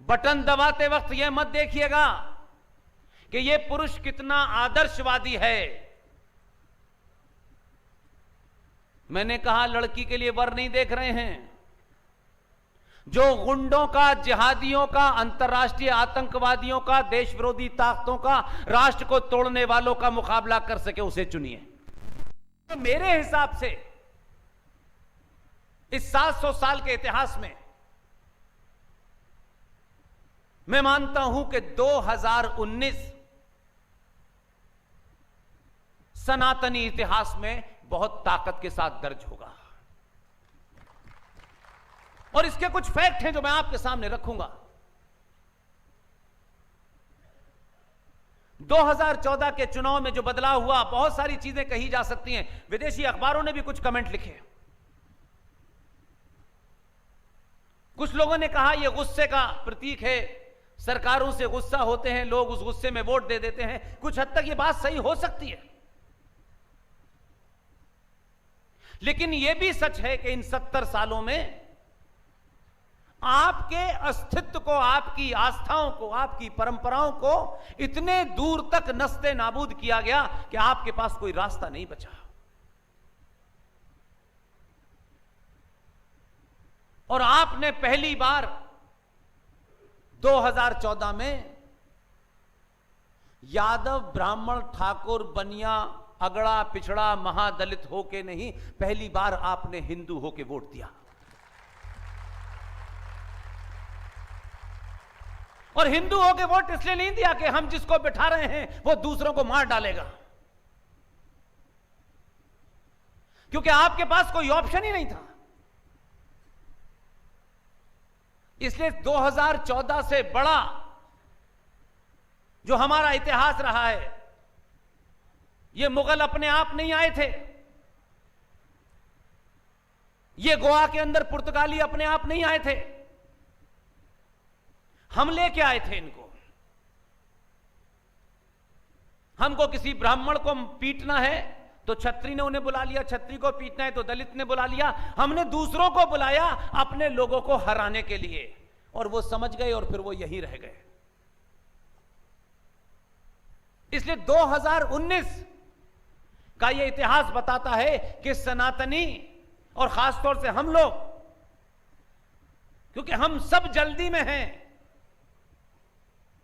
Button दबाते वक्त यह मत देखिएगा कि यह पुरुष कितना आदर्शवादी है। मैंने कहा लड़की के लिए वर नहीं देख रहे हैं, जो गुंडों का, जिहादियों का, अंतर्राष्ट्रीय आतंकवादियों का, देश विरोधी ताकतों का, राष्ट्र को तोड़ने वालों का मुकाबला कर सके उसे चुनिए। तो मेरे हिसाब से इस 700 साल के इतिहास में मैं मानता हूं कि 2019 सनातनी इतिहास में बहुत ताकत के साथ दर्ज होगा। और इसके कुछ फैक्ट हैं जो मैं आपके सामने रखूंगा। 2014 के चुनाव में जो बदलाव हुआ, बहुत सारी चीजें कही जा सकती हैं। विदेशी अखबारों ने भी कुछ कमेंट लिखे। कुछ लोगों ने कहा यह गुस्से का प्रतीक है, सरकारों से गुस्सा होते हैं लोग, उस गुस्से में वोट दे देते हैं। कुछ हद तक यह बात सही हो सकती है, लेकिन यह भी सच है कि इन 70 सालों में आपके अस्तित्व को, आपकी आस्थाओं को, आपकी परंपराओं को इतने दूर तक नस्ते नाबूद किया गया कि आपके पास कोई रास्ता नहीं बचा। और आपने पहली बार 2014 में यादव, ब्राह्मण, ठाकुर, बनिया, अगड़ा, पिछड़ा, महादलित होके नहीं, पहली बार आपने हिंदू होके वोट दिया। और हिंदू होके वोट इसलिए नहीं दिया कि हम जिसको बिठा रहे हैं वो दूसरों को मार डालेगा, क्योंकि आपके पास कोई ऑप्शन ही नहीं था। इसलिए 2014 से बड़ा जो हमारा इतिहास रहा है, ये मुगल अपने आप नहीं आए थे, ये गोवा के अंदर पुर्तगाली अपने आप नहीं आए थे, हम लेके आए थे इनको। हमको किसी ब्राह्मण को पीटना है तो छत्री ने उन्हें बुला लिया, छत्री को पीटना है तो दलित ने बुला लिया। हमने दूसरों को बुलाया अपने लोगों को हराने के लिए, और वो समझ गए और फिर वो यहीं रह गए। इसलिए 2019 का ये इतिहास बताता है कि सनातनी, और खासतौर से हम लोग, क्योंकि हम सब जल्दी में हैं,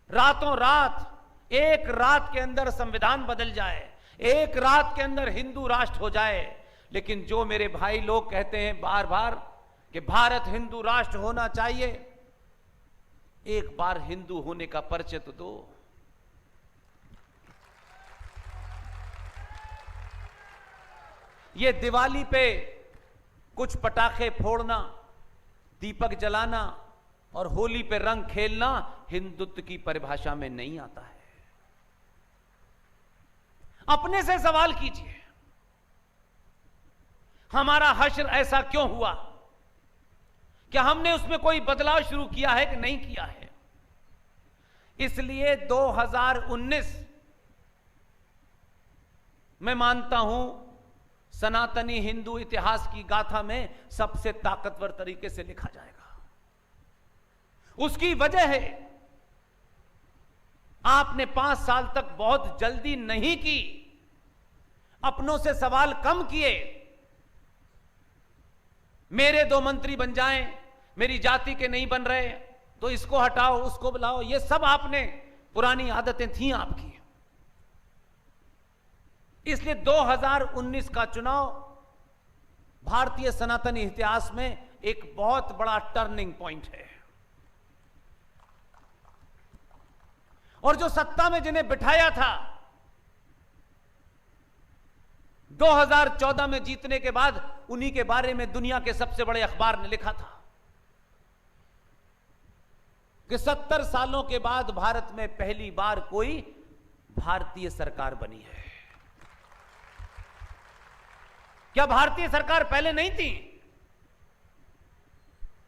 रातों रात, एक रात के अंदर संविधान बदल जाए, एक रात के अंदर हिंदू राष्ट्र हो जाए। लेकिन जो मेरे भाई लोग कहते हैं बार बार कि भारत हिंदू राष्ट्र होना चाहिए, एक बार हिंदू होने का परिचय तो दो। ये दिवाली पे कुछ पटाखे फोड़ना, दीपक जलाना और होली पे रंग खेलना हिंदुत्व की परिभाषा में नहीं आता है। अपने से सवाल कीजिए, हमारा हश्र ऐसा क्यों हुआ? क्या हमने उसमें कोई बदलाव शुरू किया है कि नहीं किया है? इसलिए 2019 मैं मानता हूं सनातनी हिंदू इतिहास की गाथा में सबसे ताकतवर तरीके से लिखा जाएगा। उसकी वजह है आपने 5 साल तक बहुत जल्दी नहीं की, अपनों से सवाल कम किए। मेरे 2 मंत्री बन जाएं, मेरी जाति के नहीं बन रहे तो इसको हटाओ, उसको बुलाओ, ये सब आपने पुरानी आदतें थी आपकी। इसलिए 2019 का चुनाव भारतीय सनातनी इतिहास में एक बहुत बड़ा टर्निंग पॉइंट है। और जो सत्ता में जिन्हें बिठाया था, 2014 में जीतने के बाद उन्हीं के बारे में दुनिया के सबसे बड़े अखबार ने लिखा था कि 70 सालों के बाद भारत में पहली बार कोई भारतीय सरकार बनी है। क्या भारतीय सरकार पहले नहीं थी?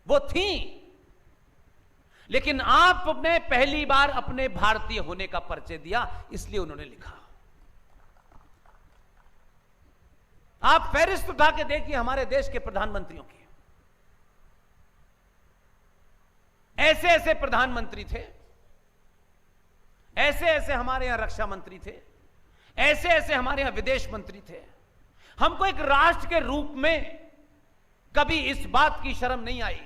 वो थी, लेकिन आपने पहली बार अपने भारतीय होने का परिचय दिया, इसलिए उन्होंने लिखा। आप फहरिस्त उठा के देखिए हमारे देश के प्रधानमंत्रियों की, ऐसे ऐसे प्रधानमंत्री थे, ऐसे ऐसे हमारे यहां रक्षा मंत्री थे, ऐसे ऐसे हमारे यहां विदेश मंत्री थे। हमको एक राष्ट्र के रूप में कभी इस बात की शर्म नहीं आई।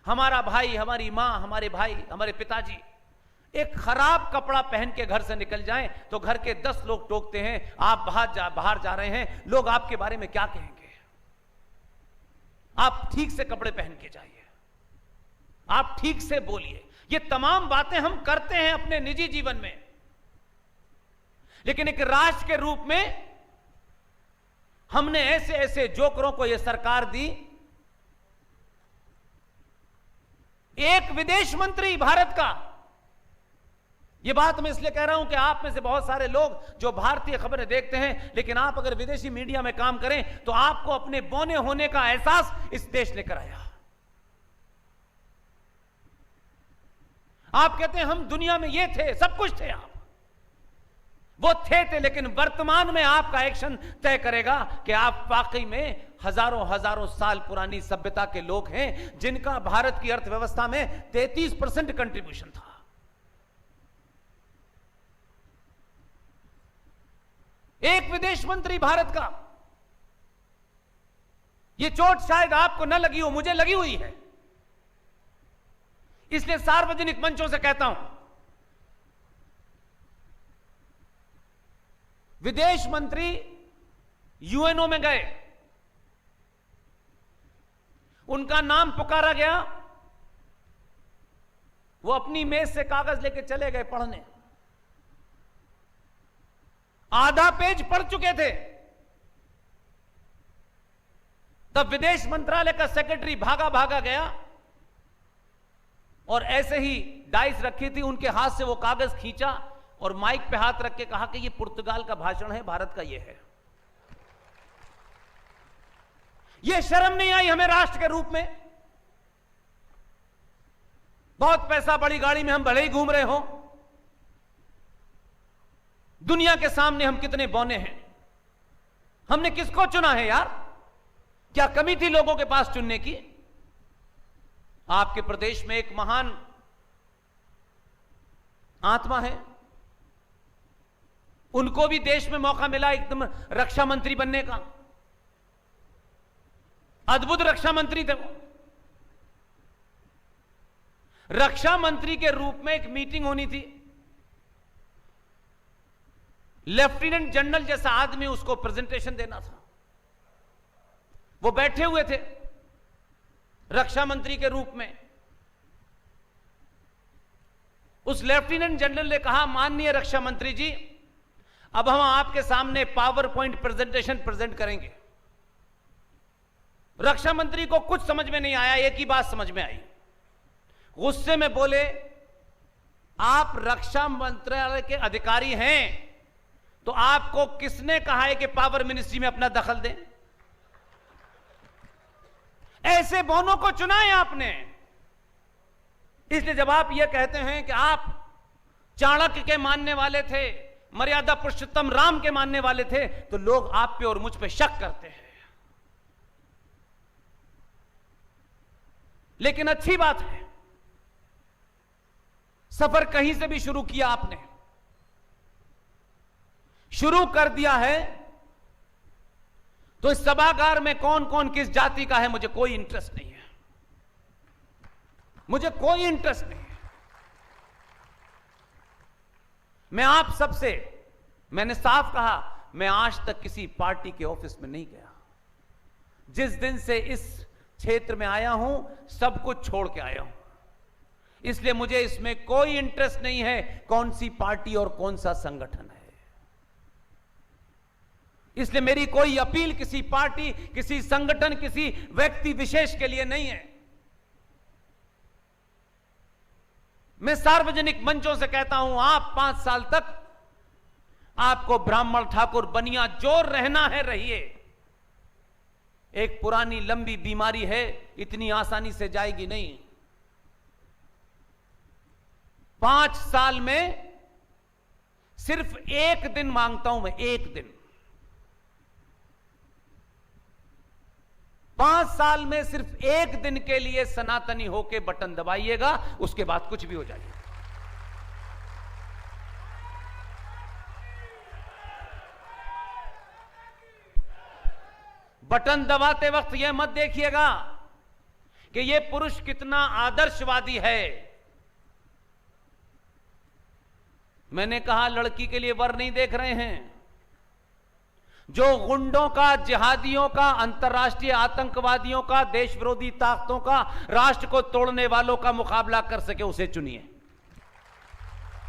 हमारा भाई, हमारी मां, हमारे भाई, हमारे पिताजी एक खराब कपड़ा पहन के घर से निकल जाएं तो घर के 10 लोग टोकते हैं, आप बाहर जा रहे हैं, लोग आपके बारे में क्या कहेंगे। आप ठीक से कपड़े पहन के जाइए, आप ठीक से बोलिए। ये तमाम बातें हम करते हैं अपने निजी जीवन में, लेकिन एक राष्ट्र के रूप में हमने ऐसे ऐसे जोकरों को यह सरकार दी। एक विदेश मंत्री भारत का, यह बात मैं इसलिए कह रहा हूं कि आप में से बहुत सारे लोग जो भारतीय खबरें देखते हैं, लेकिन आप अगर विदेशी मीडिया में काम करें तो आपको अपने बौने होने का एहसास इस देश ने कराया। आप कहते हैं हम दुनिया में ये थे, सब कुछ थे, आप वो थे, लेकिन वर्तमान में आपका एक्शन तय करेगा कि आप वाकई में हजारों हजारों साल पुरानी सभ्यता के लोग हैं, जिनका भारत की अर्थव्यवस्था में 33% कंट्रीब्यूशन था। एक विदेश मंत्री भारत का, यह चोट शायद आपको न लगी हो, मुझे लगी हुई है, इसलिए सार्वजनिक मंचों से कहता हूं, विदेश मंत्री यूएनओ में गए, उनका नाम पुकारा गया, वो अपनी मेज से कागज लेके चले गए पढ़ने, आधा पेज पढ़ चुके थे, तब विदेश मंत्रालय का सेक्रेटरी भागा भागा गया और ऐसे ही डाइस रखी थी उनके हाथ से, वो कागज खींचा और माइक पे हाथ रख के कहा कि ये पुर्तगाल का भाषण है, भारत का ये है। ये शर्म नहीं आई हमें राष्ट्र के रूप में? बहुत पैसा, बड़ी गाड़ी में हम भले ही घूम रहे हो, दुनिया के सामने हम कितने बौने हैं। हमने किसको चुना है यार? क्या कमी थी लोगों के पास चुनने की? आपके प्रदेश में एक महान आत्मा है, उनको भी देश में मौका मिला एकदम रक्षा मंत्री बनने का, अद्भुत रक्षा मंत्री थे वो। रक्षा मंत्री के रूप में एक मीटिंग होनी थी, लेफ्टिनेंट जनरल जैसा आदमी उसको प्रेजेंटेशन देना था, वो बैठे हुए थे रक्षा मंत्री के रूप में। उस लेफ्टिनेंट जनरल ने कहा, माननीय रक्षा मंत्री जी, अब हम आपके सामने पावर पॉइंट प्रेजेंटेशन प्रेजेंट करेंगे। रक्षा मंत्री को कुछ समझ में नहीं आया, एक ही बात समझ में आई, गुस्से में बोले, आप रक्षा मंत्रालय के अधिकारी हैं तो आपको किसने कहा है कि पावर मिनिस्ट्री में अपना दखल दें? ऐसे बौनों को चुना है आपने। इसलिए जब आप यह कहते हैं कि आप चाणक्य के मानने वाले थे, मर्यादा पुरुषोत्तम राम के मानने वाले थे, तो लोग आप पे और मुझ पे शक करते हैं। लेकिन अच्छी बात है, सफर कहीं से भी शुरू किया आपने, शुरू कर दिया है, तो इस सभागार में कौन कौन किस जाति का है मुझे कोई इंटरेस्ट नहीं है, मुझे कोई इंटरेस्ट नहीं है। मैं आप सबसे, मैंने साफ कहा, मैं आज तक किसी पार्टी के ऑफिस में नहीं गया। जिस दिन से इस क्षेत्र में आया हूं, सब कुछ छोड़ के आया हूं, इसलिए मुझे इसमें कोई इंटरेस्ट नहीं है कौन सी पार्टी और कौन सा संगठन है। इसलिए मेरी कोई अपील किसी पार्टी, किसी संगठन, किसी व्यक्ति विशेष के लिए नहीं है। मैं सार्वजनिक मंचों से कहता हूं, आप 5 साल तक आपको ब्राह्मण ठाकुर बनिया जो रहना है रहिए। एक पुरानी लंबी बीमारी है, इतनी आसानी से जाएगी नहीं। 5 साल में सिर्फ एक दिन मांगता हूं मैं, एक दिन। 5 साल में सिर्फ एक दिन के लिए सनातनी होके बटन दबाइएगा, उसके बाद कुछ भी हो जाएगा। बटन दबाते वक्त यह मत देखिएगा कि यह पुरुष कितना आदर्शवादी है। मैंने कहा लड़की के लिए वर नहीं देख रहे हैं, जो गुंडों का, जिहादियों का, अंतर्राष्ट्रीय आतंकवादियों का, देश विरोधी ताकतों का, राष्ट्र को तोड़ने वालों का मुकाबला कर सके, उसे चुनिए।